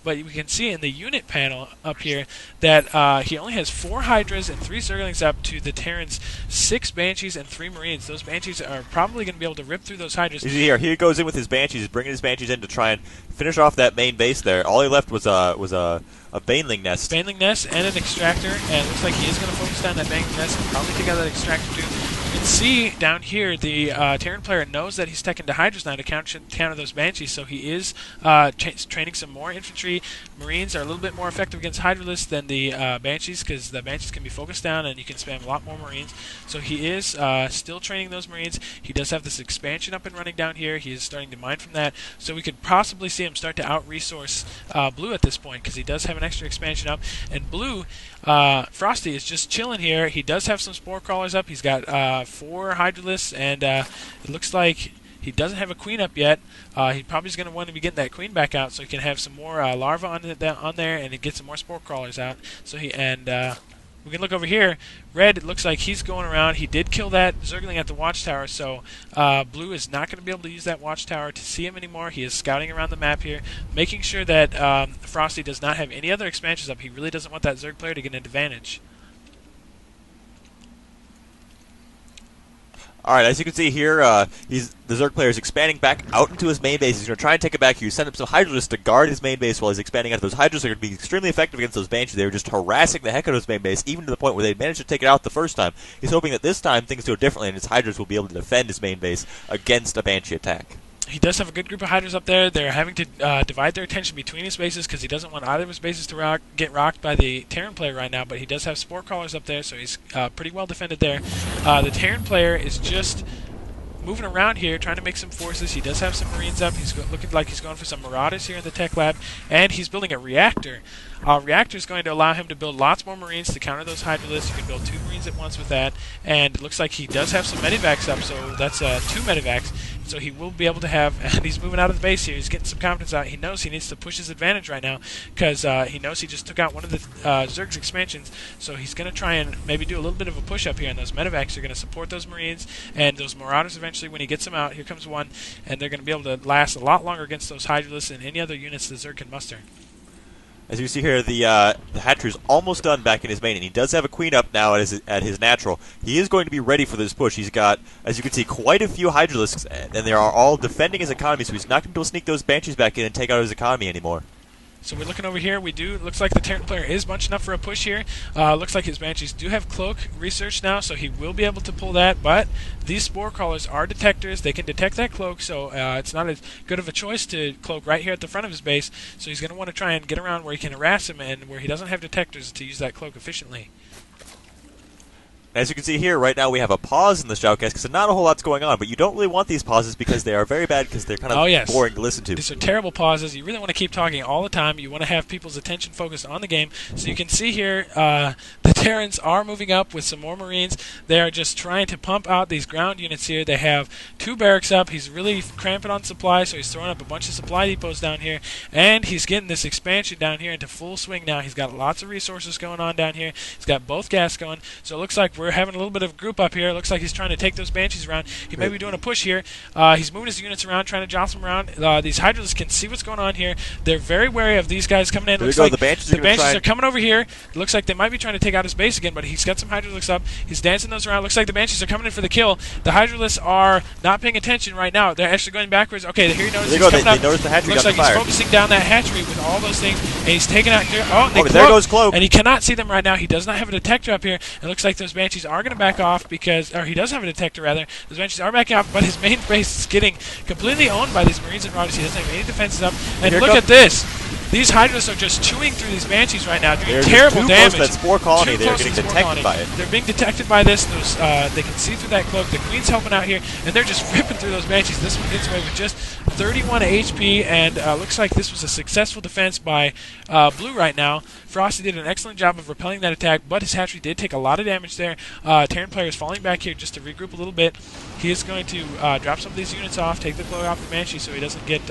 but we can see in the unit panel up here that he only has 4 Hydras and 3 Zerglings up to the Terran's 6 Banshees and 3 Marines. Those Banshees are probably going to be able to rip through those Hydras. Here he goes in with his Banshees. He's bringing his Banshees in to try and finish off that main base there. All he left was a Baneling nest. Baneling nest and an extractor, and it looks like he is going to focus down that Baneling nest and probably take out that extractor too. You can see down here the Terran player knows that he's teching to Hydras now to counter those Banshees, so he is training some more infantry. Marines are a little bit more effective against Hydralisks than the Banshees, because the Banshees can be focused down and you can spam a lot more Marines. So he is still training those Marines. He does have this expansion up and running down here. He is starting to mine from that, so we could possibly see him start to out-resource Blue at this point, because he does have an extra expansion up. And Blue, Frosty, is just chilling here. He does have some Spore Crawlers up. He's got 4 Hydralisks, and it looks like he doesn't have a queen up yet. He probably is going to want to be getting that queen back out so he can have some more larvae on there and get some more Spore Crawlers out. So we can look over here. Red, it looks like he's going around. He did kill that Zergling at the watchtower, so Blue is not going to be able to use that watchtower to see him anymore. He is scouting around the map here, making sure that Frosty does not have any other expansions up. He really doesn't want that Zerg player to get an advantage. Alright, as you can see here, the Zerg player is expanding back out into his main base. He's going to try and take it back here. He's sent up some Hydralisks to guard his main base while he's expanding out. Those Hydralisks are going to be extremely effective against those Banshees. They were just harassing the heck out of his main base, even to the point where they managed to take it out the first time. He's hoping that this time things go differently and his Hydras will be able to defend his main base against a Banshee attack. He does have a good group of Hydras up there. They're having to divide their attention between his bases because he doesn't want either of his bases to get rocked by the Terran player right now, but he does have Spore Crawlers up there, so he's pretty well defended there. The Terran player is just moving around here, trying to make some forces. He does have some Marines up. He's looking like he's going for some Marauders here in the tech lab, and he's building a reactor. Reactor is going to allow him to build lots more Marines to counter those Hydralisks. You can build 2 Marines at once with that, and it looks like he does have some Medivacs up, so that's 2 Medivacs. So he will be able to have, and he's moving out of the base here. He's getting some confidence out. He knows he needs to push his advantage right now because he knows he just took out one of the Zerg's expansions. So he's going to try and maybe do a little bit of a push up here, and those Medivacs are going to support those Marines and those Marauders eventually when he gets them out. Here comes one, and they're going to be able to last a lot longer against those Hydralisks and any other units the Zerg can muster. As you see here, the hatchery is almost done back in his main, and he does have a queen up now at his natural. He is going to be ready for this push. He's got, as you can see, quite a few Hydralisks, and they are all defending his economy, so he's not going to be able to sneak those Banshees back in and take out his economy anymore. So we're looking over here. Looks like the Terran player is bunching up for a push here. Looks like his Banshees do have Cloak research now, so he will be able to pull that. But these Spore Crawlers are detectors. They can detect that Cloak, so it's not as good of a choice to Cloak right here at the front of his base. So he's going to want to try and get around where he can harass him and where he doesn't have detectors to use that Cloak efficiently. As you can see here, right now we have a pause in the Shoutcast because not a whole lot's going on, but you don't really want these pauses because they are very bad because they're kind of boring to listen to. These are terrible pauses. You really want to keep talking all the time. You want to have people's attention focused on the game. So you can see here the Terrans are moving up with some more Marines. They are just trying to pump out these ground units here. They have 2 barracks up. He's really cramping on supply, so he's throwing up a bunch of supply depots down here. And he's getting this expansion down here into full swing now. He's got lots of resources going on down here. He's got both gas going. So it looks like we're having a little bit of group up here. It looks like he's trying to take those Banshees around. He may be doing a push here. He's moving his units around, trying to jostle them around. These Hydralisks can see what's going on here. They're very wary of these guys coming in. Looks like the Banshees are coming over here. It looks like they might be trying to take out his base again, but he's got some Hydralisks up. He's dancing those around. Looks like the Banshees are coming in for the kill. The Hydralisks are not paying attention right now. They're actually going backwards. Okay, here he notices he's coming up. They notice the hatchery. Looks like he's fired. focusing down that hatchery with all those things, and he's taking out here. Oh, there goes Cloak. And he cannot see them right now. He does not have a detector up here. It looks like those Banshees are going to back off because, or he does have a detector rather. Those Banshees are backing off, but his main base is getting completely owned by these Marines and Marauders. He doesn't have any defenses up. And look at this. These Hydralisks are just chewing through these Banshees right now, doing terrible damage. That Spore Colony, they're getting detected by it. They're being detected by this. They can see through that Cloak. The Queen's helping out here, and they're just ripping through those Banshees. This one gets away with just 31 HP, and looks like this was a successful defense by Blue right now. Frosty did an excellent job of repelling that attack, but his hatchery did take a lot of damage there. Terran player is falling back here just to regroup a little bit. He is going to drop some of these units off, take the Cloak off the Banshee so he doesn't get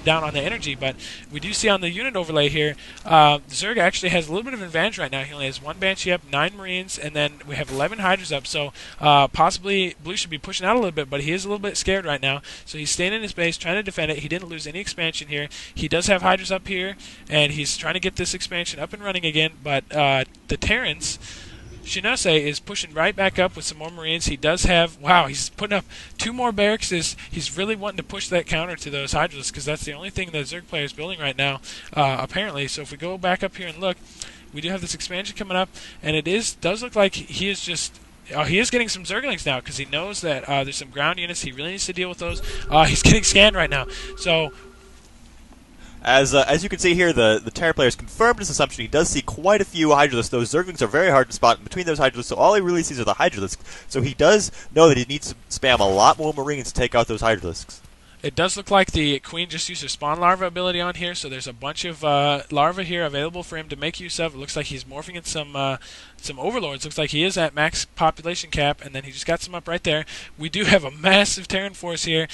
down on the energy. But we do see on the unit overlay here, Zerg actually has a little bit of an advantage right now. He only has 1 Banshee up, 9 Marines, and then we have 11 Hydras up. So possibly Blue should be pushing out a little bit, but he is a little bit scared right now. So he's staying in his base, trying to defend it. He didn't lose any expansion here. He does have Hydras up here, and he's trying to get this expansion up and running again. But the Terrans, Shinose is pushing right back up with some more Marines. He does have, wow, he's putting up 2 more barracks. He's really wanting to push that counter to those Hydralisks because that's the only thing the Zerg player is building right now, apparently. So if we go back up here and look, we do have this expansion coming up, and it does look like he is just... he is getting some Zerglings now because he knows that there's some ground units. He really needs to deal with those. He's getting scanned right now. So... As you can see here, the Terran player has confirmed his assumption. He does see quite a few Hydralisks. Those Zerglings are very hard to spot in between those Hydralisks, so all he really sees are the Hydralisks. So he does know that he needs to spam a lot more Marines to take out those Hydralisks. It does look like the Queen just used her spawn larva ability on here, so there's a bunch of larvae here available for him to make use of. It looks like he's morphing in some overlords. Looks like he is at max population cap, and then he just got some up right there. We do have a massive Terran force here.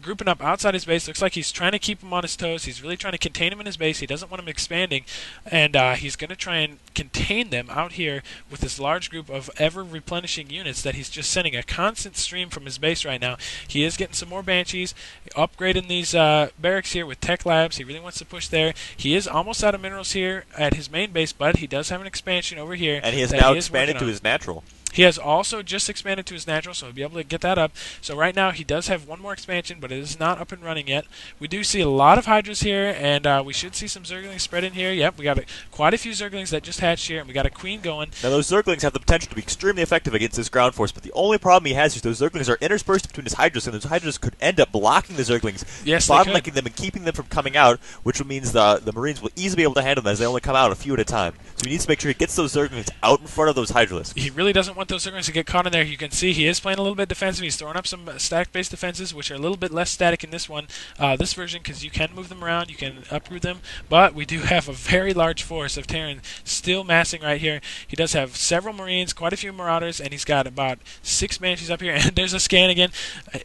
Grouping up outside his base. Looks like he's trying to keep him on his toes. He's really trying to contain him in his base. He doesn't want him expanding, and he's going to try and contain them out here with this large group of ever-replenishing units that he's just sending a constant stream from his base right now. He is getting some more Banshees, upgrading these barracks here with tech labs. He really wants to push there. He is almost out of minerals here at his main base, but he does have an expansion over here. And he has now expanded to his natural. He has also just expanded to his natural, so he'll be able to get that up. So right now he does have 1 more expansion, but it is not up and running yet. We do see a lot of Hydras here, and we should see some Zerglings spread in here. Yep, we got quite a few Zerglings that just hatched here, and we got a Queen going. Now those Zerglings have the potential to be extremely effective against this ground force, but the only problem he has is those Zerglings are interspersed between his Hydras, and those Hydras could end up blocking the Zerglings, bottlenecking them and keeping them from coming out, which means the Marines will easily be able to handle them as they only come out a few at a time. So he needs to make sure he gets those Zerglings out in front of those Hydralisks. He really doesn't want those Zerglings to get caught in there. You can see he is playing a little bit defensive. He's throwing up some stack-based defenses, which are a little bit less static in this version, because you can move them around, you can uproot them, but we do have a very large force of Terran still massing right here. He does have several Marines, quite a few Marauders, and he's got about 6 Banshees up here, and there's a scan again.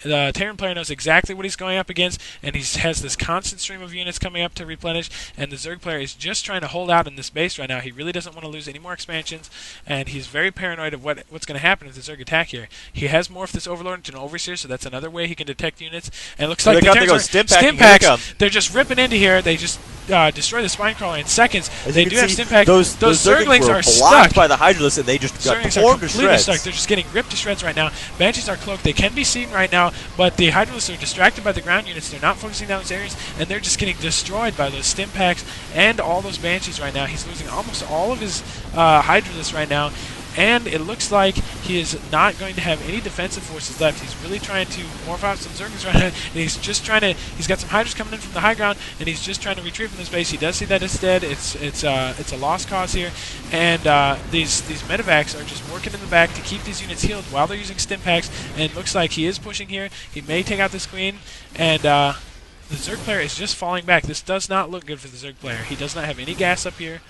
The Terran player knows exactly what he's going up against, and he has this constant stream of units coming up to replenish, and the Zerg player is just trying to hold out in this base right now. He really doesn't want to lose any more expansions, and he's very paranoid of what's going to happen if the Zerg attack here. He has morphed this Overlord into an Overseer, so that's another way he can detect units. And it looks like the Terrans are stim packs. They're just ripping into here. They just destroy the Spine Crawler in seconds. They do have stim packs. Those Zerglings are blocked stuck by the Hydralisks, and they just got torn to shreds. Stuck. They're just getting ripped to shreds right now. Banshees are cloaked. They can be seen right now, but the Hydralisks are distracted by the ground units. They're not focusing down those areas, and they're just getting destroyed by those stim packs and all those Banshees right now. He's losing almost all of his Hydralisks right now. And it looks like he is not going to have any defensive forces left. He's really trying to morph out some Zerglings right now. And he's just trying to... He's got some Hydras coming in from the high ground, and he's just trying to retreat from this base. He does see that it's dead. It's a lost cause here. And these medevacs are just working in the back to keep these units healed while they're using stim packs. And it looks like he is pushing here. He may take out this Queen. And the Zerg player is just falling back. This does not look good for the Zerg player. He does not have any gas up here.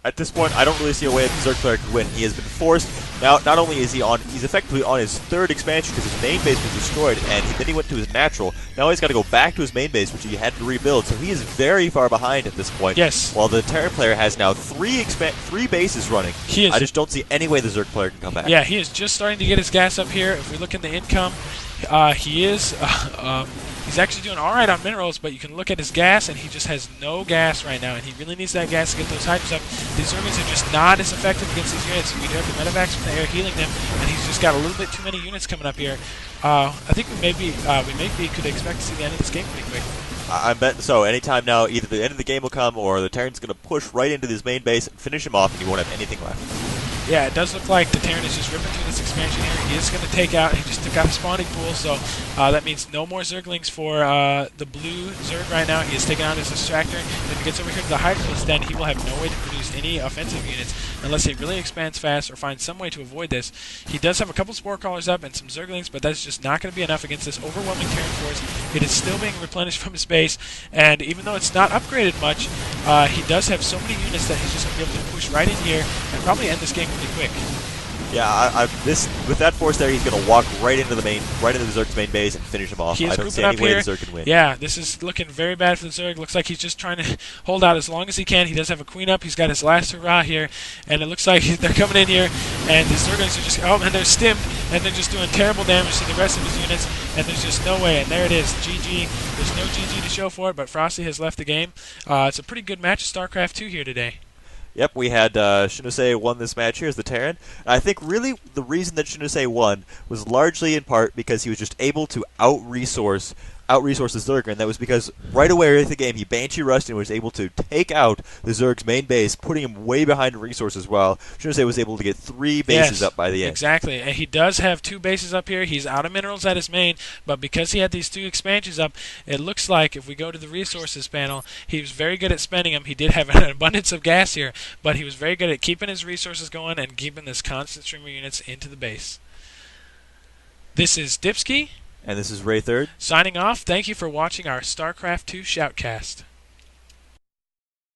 At this point, I don't really see a way that the Zerg player could win. He has been forced. Now, not only is he's effectively on his 3rd expansion because his main base was destroyed, and then he went to his natural. Now he's got to go back to his main base, which he had to rebuild. So he is very far behind at this point. Yes. While the Terran player has now 3 bases running. I just don't see any way the Zerg player can come back. Yeah, he is just starting to get his gas up here. If we look at the income, he is... he's actually doing all right on minerals, but you can look at his gas, and he just has no gas right now, and he really needs that gas to get those Hydras up. These Zerglings are just not as effective against these units. We do have the medevacs from the air healing them, and he's just got a little bit too many units coming up here. I think we maybe could expect to see the end of this game pretty quick. I bet so. Anytime now, either the end of the game will come, or the Terran's going to push right into his main base and finish him off, and he won't have anything left. Yeah, it does look like the Terran is just ripping through this expansion here. He is going to take out, he just took out a spawning pool, so that means no more Zerglings for the blue Zerg right now. He is taking out his Distractor. And if he gets over here to the Hydralisk, then he will have no way to produce any offensive units unless he really expands fast or finds some way to avoid this. He does have a couple Spore Crawlers up and some Zerglings, but that's just not going to be enough against this overwhelming Terran force. It is still being replenished from his base, and even though it's not upgraded much, he does have so many units that he's just going to be able to push right in here and probably end this game pretty quick. Yeah, with that force there, he's going to walk right into the Zerg's main base and finish him off. He is I don't see grouping any up way here. the Zerg can win. Yeah, this is looking very bad for the Zerg. Looks like he's just trying to hold out as long as he can. He does have a queen up. He's got his last hurrah here, and it looks like they're coming in here, and the Zerglings are just and they're stimmed, and they're just doing terrible damage to the rest of his units, and there's just no way. And there it is, GG. There's no GG to show for it, but Frosty has left the game. It's a pretty good match of StarCraft 2 here today. Yep, we had Shinusei won this match here as the Terran. And I think really the reason that Shinusei won was largely in part because he was just able to out-resource the Zerg, and that was because right away in the game he Banshee rushed and was able to take out the Zerg's main base, putting him way behind resources while Shinusei was able to get 3 bases up by the end. Exactly, and he does have 2 bases up here. He's out of minerals at his main, but because he had these 2 expansions up, it looks like if we go to the resources panel, he was very good at spending them. He did have an abundance of gas here, but he was very good at keeping his resources going and keeping this constant stream of units into the base. This is Dipsky. And this is Ray Third. Signing off. Thank you for watching our StarCraft 2 Shoutcast.